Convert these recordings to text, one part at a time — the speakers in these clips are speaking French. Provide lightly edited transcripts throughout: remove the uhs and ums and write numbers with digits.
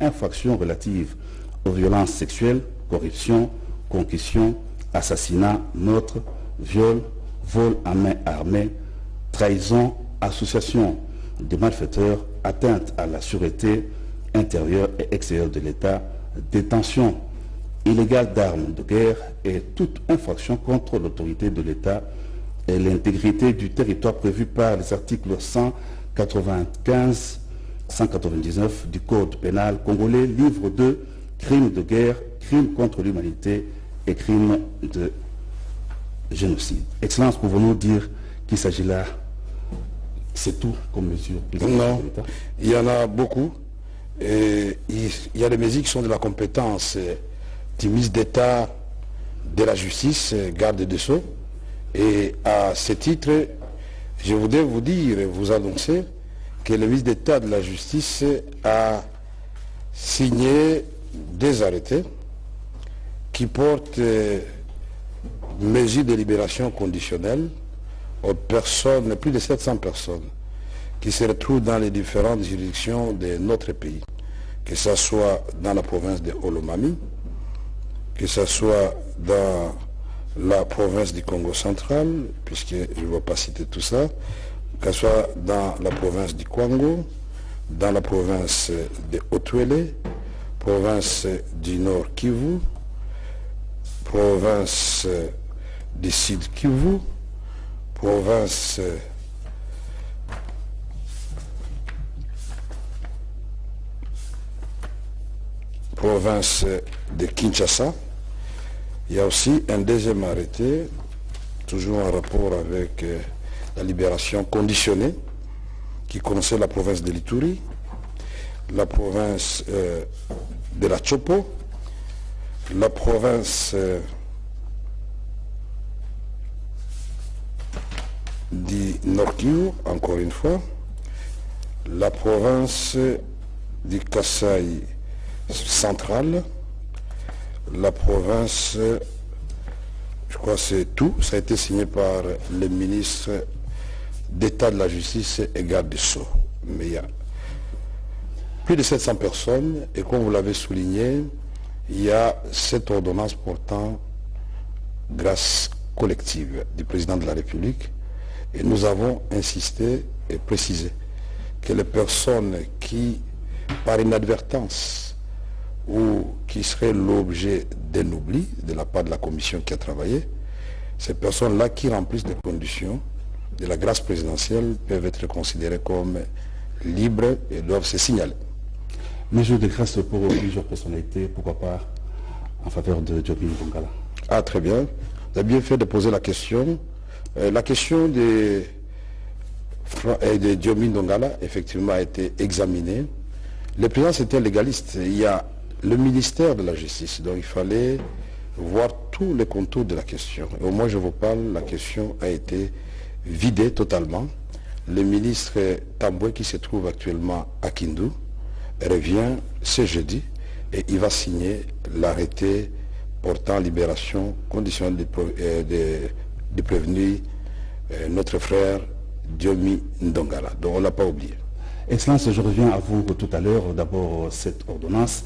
infractions relatives aux violences sexuelles, corruption, concussion, assassinat, meurtre, viol, vol à main armée, trahison, association de malfaiteurs, atteinte à la sûreté intérieure et extérieure de l'État, détention illégale d'armes de guerre et toute infraction contre l'autorité de l'État et l'intégrité du territoire prévu par les articles 195-199 du Code pénal congolais, livre 2, crimes de guerre, crimes contre l'humanité et crimes de génocide. Excellence, pouvons-nous dire qu'il s'agit là, c'est tout comme mesure? Non, il y en a beaucoup. Et il y a des mesures qui sont de la compétence du ministre d'État de la Justice, garde des Sceaux. Et à ce titre, je voudrais vous dire et vous annoncer que le ministre d'État de la Justice a signé des arrêtés qui portent mesures de libération conditionnelle aux personnes, plus de 700 personnes, qui se retrouvent dans les différentes juridictions de notre pays, que ce soit dans la province de Olomami, que ce soit dans la province du Congo central, puisque je ne vais pas citer tout ça, que ce soit dans la province du Kwango, dans la province de Haut-Ouélé, province du Nord Kivu, province du Sud Kivu, province de Kinshasa. Il y a aussi un deuxième arrêté, toujours en rapport avec la libération conditionnée, qui connaissait la province de l'Ituri, la province de la Chopo, la province du Nord Kivu, encore une fois, la province du Kasaï central, la province, je crois que c'est tout, ça a été signé par le ministre d'État de la Justice et garde des Sceaux. Mais il y a plus de 700 personnes et comme vous l'avez souligné, il y a cette ordonnance portant grâce collective du président de la République et nous avons insisté et précisé que les personnes qui, par inadvertance, ou qui serait l'objet d'un oubli de la part de la commission qui a travaillé, ces personnes-là qui remplissent les conditions de la grâce présidentielle peuvent être considérées comme libres et doivent se signaler. Mesure de grâce pour plusieurs personnalités, pourquoi pas en faveur de Djomim Ndongala? Ah, très bien. Vous avez bien fait de poser la question. La question de Djomim Ndongala, effectivement, a été examinée. Le président, c'était légaliste. Il y a le ministère de la Justice, donc il fallait voir tous les contours de la question. Et au moins, je vous parle, la question a été vidée totalement. Le ministre Tamboué, qui se trouve actuellement à Kindu, revient ce jeudi et il va signer l'arrêté portant libération conditionnelle du prévenu, notre frère Djomim Ndongala. Donc on ne l'a pas oublié. Excellence, je reviens à vous tout à l'heure. D'abord, cette ordonnance.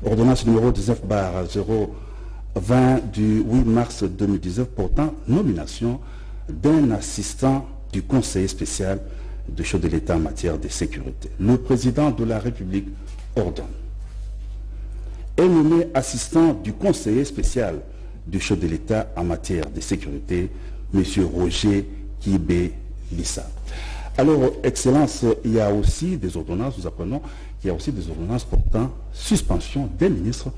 Ordonnance numéro 19/020 du 8 mars 2019 portant nomination d'un assistant du conseiller spécial du chef de l'État en matière de sécurité. Le président de la République ordonne. Est nommé assistant du conseiller spécial du chef de l'État en matière de sécurité, M. Roger Kibé-Lissa. Alors, Excellence, il y a aussi des ordonnances, nous apprenons qu'il y a aussi des ordonnances portant suspension des ministres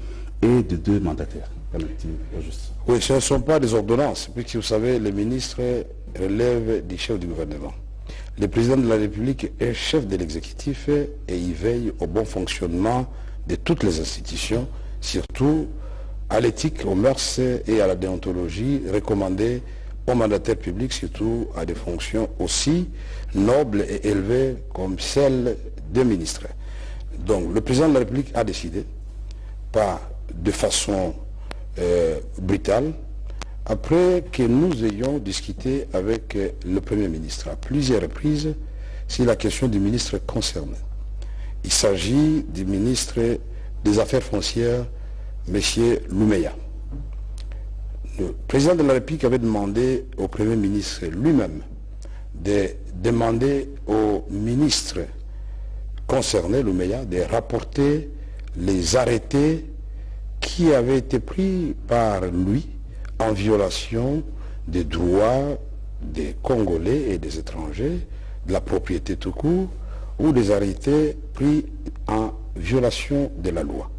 et de 2 mandataires. Oui, ce ne sont pas des ordonnances, puisque vous savez, les ministres relèvent du chef du gouvernement. Le président de la République est chef de l'exécutif et il veille au bon fonctionnement de toutes les institutions, surtout à l'éthique, aux mœurs et à la déontologie recommandée aux mandataires publics, surtout à des fonctions aussi nobles et élevées comme celles des ministres. Donc le président de la République a décidé, pas de façon brutale, après que nous ayons discuté avec le Premier ministre à plusieurs reprises sur la question du ministre concerné. Il s'agit du ministre des Affaires foncières, M. Loumeya. Le président de la République avait demandé au Premier ministre lui-même de demander au ministre concerné, Loumeya, de rapporter les arrêtés qui avaient été pris par lui en violation des droits des Congolais et des étrangers, de la propriété tout court, ou des arrêtés pris en violation de la loi.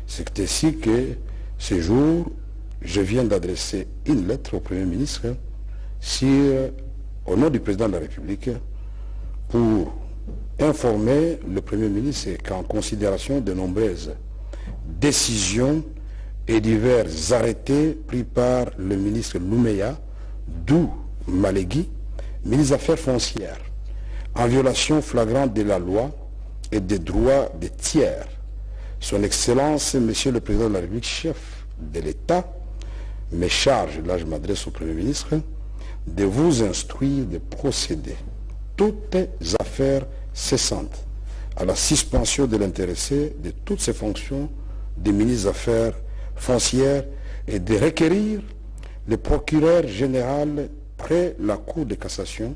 C'est ainsi que ce jour, je viens d'adresser une lettre au Premier ministre au nom du président de la République pour informer le Premier ministre qu'en considération de nombreuses décisions et divers arrêtés pris par le ministre Loumeya, d'où Malégui, ministre des Affaires foncières, en violation flagrante de la loi et des droits des tiers. Son Excellence, Monsieur le Président de la République, chef de l'État, me charge, là je m'adresse au Premier ministre, de vous instruire de procéder toutes affaires cessantes à la suspension de l'intéressé de toutes ses fonctions de ministre des Affaires foncières et de requérir le procureur général près la Cour de cassation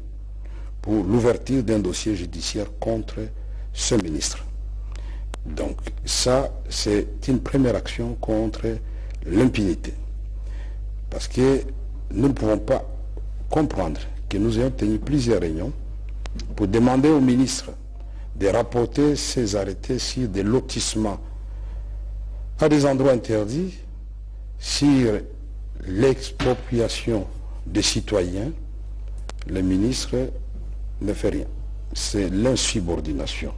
pour l'ouverture d'un dossier judiciaire contre ce ministre. Donc ça, c'est une première action contre l'impunité. Parce que nous ne pouvons pas comprendre que nous ayons tenu plusieurs réunions pour demander au ministre de rapporter ces arrêtés sur des lotissements à des endroits interdits, sur l'expropriation des citoyens. Le ministre ne fait rien. C'est l'insubordination.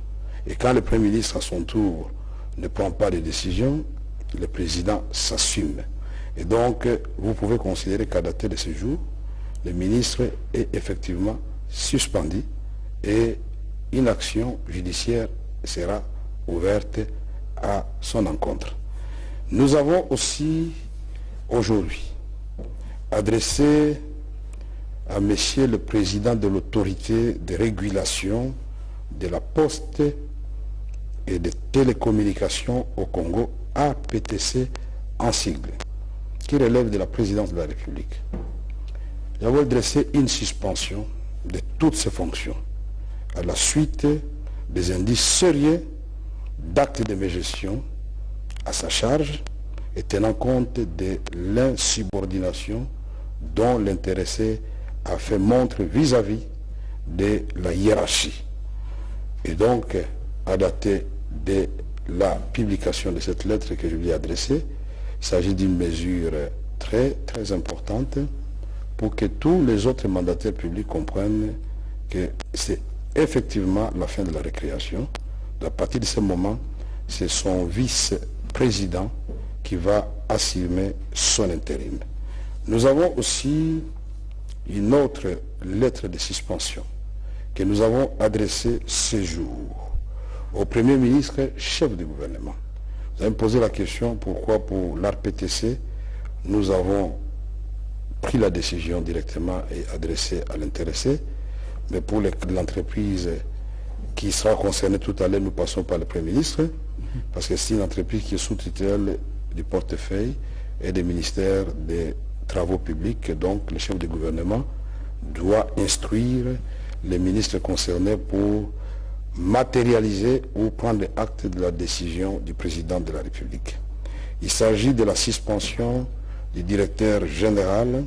Et quand le Premier ministre, à son tour, ne prend pas de décision, le président s'assume. Et donc, vous pouvez considérer qu'à dater de ce jour, le ministre est effectivement suspendu et une action judiciaire sera ouverte à son encontre. Nous avons aussi, aujourd'hui, adressé à Monsieur le Président de l'autorité de régulation de la poste et des télécommunications au Congo, APTC en sigle, qui relève de la présidence de la République. Nous avons adressé une suspension de toutes ses fonctions à la suite des indices sérieux d'actes de mégestion à sa charge et tenant compte de l'insubordination dont l'intéressé a fait montre vis-à-vis de la hiérarchie. Et donc, à dater de la publication de cette lettre que je lui ai adressée, il s'agit d'une mesure très, très importante pour que tous les autres mandataires publics comprennent que c'est effectivement la fin de la récréation. À partir de ce moment, c'est son vice-président qui va assumer son intérim. Nous avons aussi une autre lettre de suspension que nous avons adressée ce jour au Premier ministre, chef du gouvernement. Vous avez posé la question pourquoi pour l'ARPTC, nous avons pris la décision directement et adressée à l'intéressé, mais pour l'entreprise qui sera concernée tout à l'heure, nous passons par le Premier ministre, parce que c'est une entreprise qui est sous tutelle du portefeuille et des ministères des Travaux publics, donc le chef du gouvernement doit instruire les ministres concernés pour matérialiser ou prendre acte de la décision du président de la République. Il s'agit de la suspension du directeur général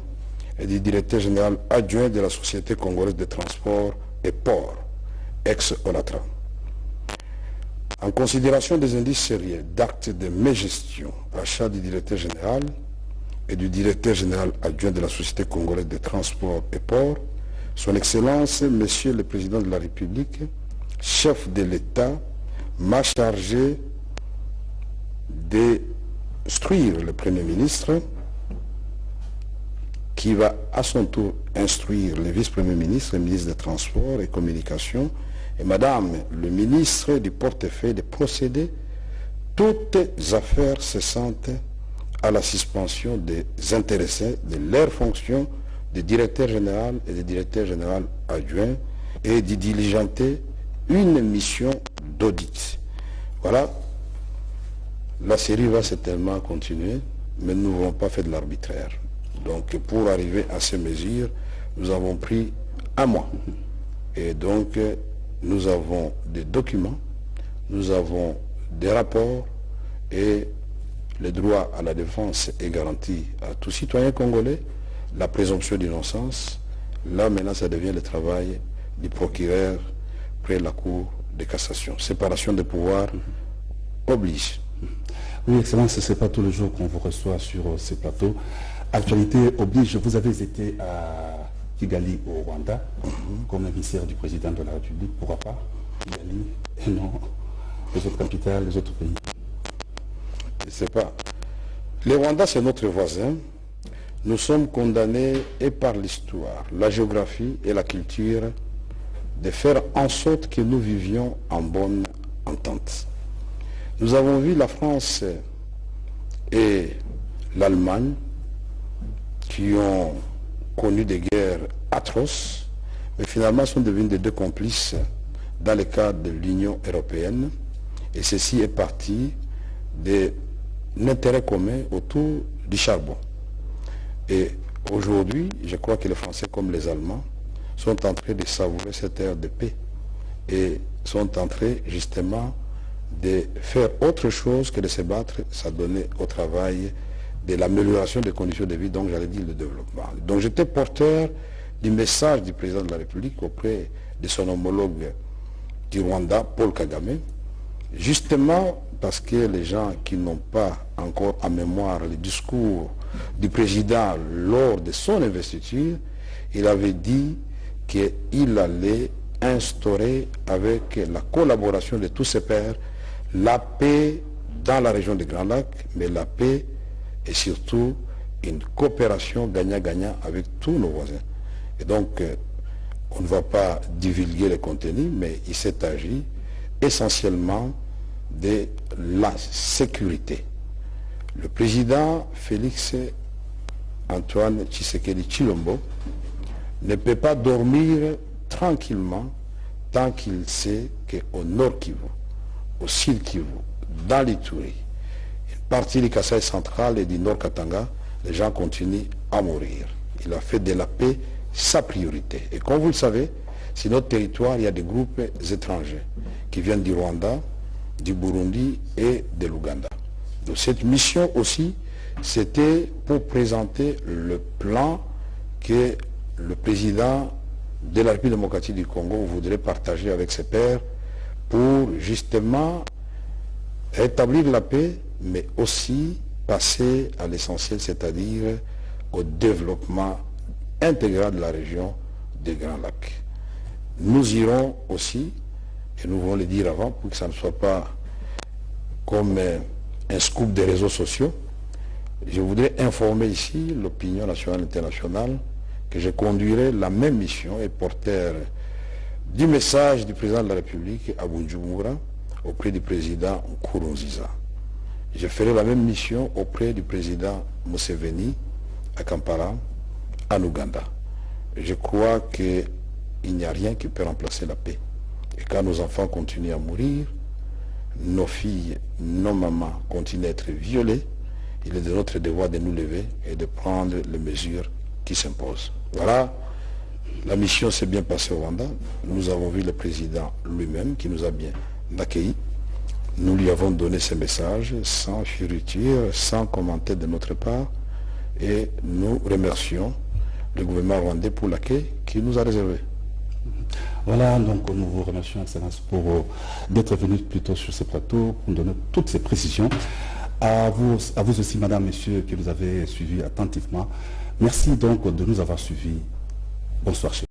et du directeur général adjoint de la Société congolaise de transport et port, ex-ONATRA. En considération des indices sérieux d'actes de mégestion à charge du directeur général et du directeur général adjoint de la Société congolaise de transport et port, Son Excellence, Monsieur le Président de la République, chef de l'État, m'a chargé d'instruire le Premier ministre, qui va à son tour instruire le vice-premier ministre, le ministre des Transports et Communications, et Madame le ministre du portefeuille de procéder toutes affaires cessantes à la suspension des intéressés de leurs fonctions de directeur général et de directeur général adjoint et d'y diligenter une mission d'audit Voilà, la série va certainement continuer, mais nous n'avons pas fait de l'arbitraire. Donc pour arriver à ces mesures, nous avons pris un mois. Et donc nous avons des documents, nous avons des rapports, et le droit à la défense est garanti à tout citoyen congolais, la présomption d'innocence. Là maintenant ça devient le travail du procureur près la Cour de cassation. Séparation des pouvoirs oblige. Oui, Excellence, ce n'est pas tous les jours qu'on vous reçoit sur ces plateaux. Actualité oblige, vous avez été à Kigali au Rwanda, comme émissaire du président de la République. Pourquoi pas Kigali et non les autres capitales, les autres pays? Je ne sais pas. Le Rwanda, c'est notre voisin. Nous sommes condamnés et par l'histoire, la géographie et la culture de faire en sorte que nous vivions en bonne entente. Nous avons vu la France et l'Allemagne qui ont connu des guerres atroces, mais finalement sont devenus des deux complices dans le cadre de l'Union européenne. Et ceci est parti d'un intérêt commun autour du charbon. Et aujourd'hui, je crois que les Français comme les Allemands sont en train de savourer cette ère de paix et sont en train justement de faire autre chose que de se battre, ça donnait au travail de l'amélioration des conditions de vie, donc j'allais dire le développement. Donc j'étais porteur du message du président de la République auprès de son homologue du Rwanda, Paul Kagame, justement parce que les gens qui n'ont pas encore en mémoire le discours du président lors de son investiture, il avait dit qu'il allait instaurer avec la collaboration de tous ses pairs la paix dans la région des Grands Lacs, mais la paix et surtout une coopération gagnant-gagnant avec tous nos voisins. Et donc, on ne va pas divulguer les contenus, mais il s'est agi essentiellement de la sécurité. Le président Félix Antoine Tshisekedi Tshilombo ne peut pas dormir tranquillement tant qu'il sait qu'au Nord Kivu, au Sud Kivu, dans l'Ituri, une partie du Kasaï central et du Nord Katanga, les gens continuent à mourir. Il a fait de la paix sa priorité. Et comme vous le savez, sur notre territoire, il y a des groupes étrangers qui viennent du Rwanda, du Burundi et de l'Ouganda. Donc cette mission aussi, c'était pour présenter le plan que le président de la République démocratique du Congo voudrait partager avec ses pairs pour justement rétablir la paix, mais aussi passer à l'essentiel, c'est-à-dire au développement intégral de la région des Grands Lacs. Nous irons aussi, et nous voulons le dire avant, pour que ça ne soit pas comme un scoop des réseaux sociaux, je voudrais informer ici l'opinion nationale et internationale que je conduirai la même mission et porteur du message du président de la République à Bujumbura auprès du président Nkurunziza. Je ferai la même mission auprès du président Museveni à Kampala, en Ouganda. Je crois qu'il n'y a rien qui peut remplacer la paix. Et quand nos enfants continuent à mourir, nos filles, nos mamans continuent à être violées, il est de notre devoir de nous lever et de prendre les mesures qui s'imposent. Voilà, la mission s'est bien passée au Rwanda. Nous avons vu le président lui-même qui nous a bien accueillis. Nous lui avons donné ces messages sans fioriture, sans commentaire de notre part. Et nous remercions le gouvernement rwandais pour l'accueil qu'il nous a réservé. Voilà, donc nous vous remercions, Excellence, pour d'être venu plus tôt sur ce plateau, pour nous donner toutes ces précisions. À vous aussi, Madame, Messieurs, qui nous avez suivis attentivement. Merci donc de nous avoir suivis. Bonsoir.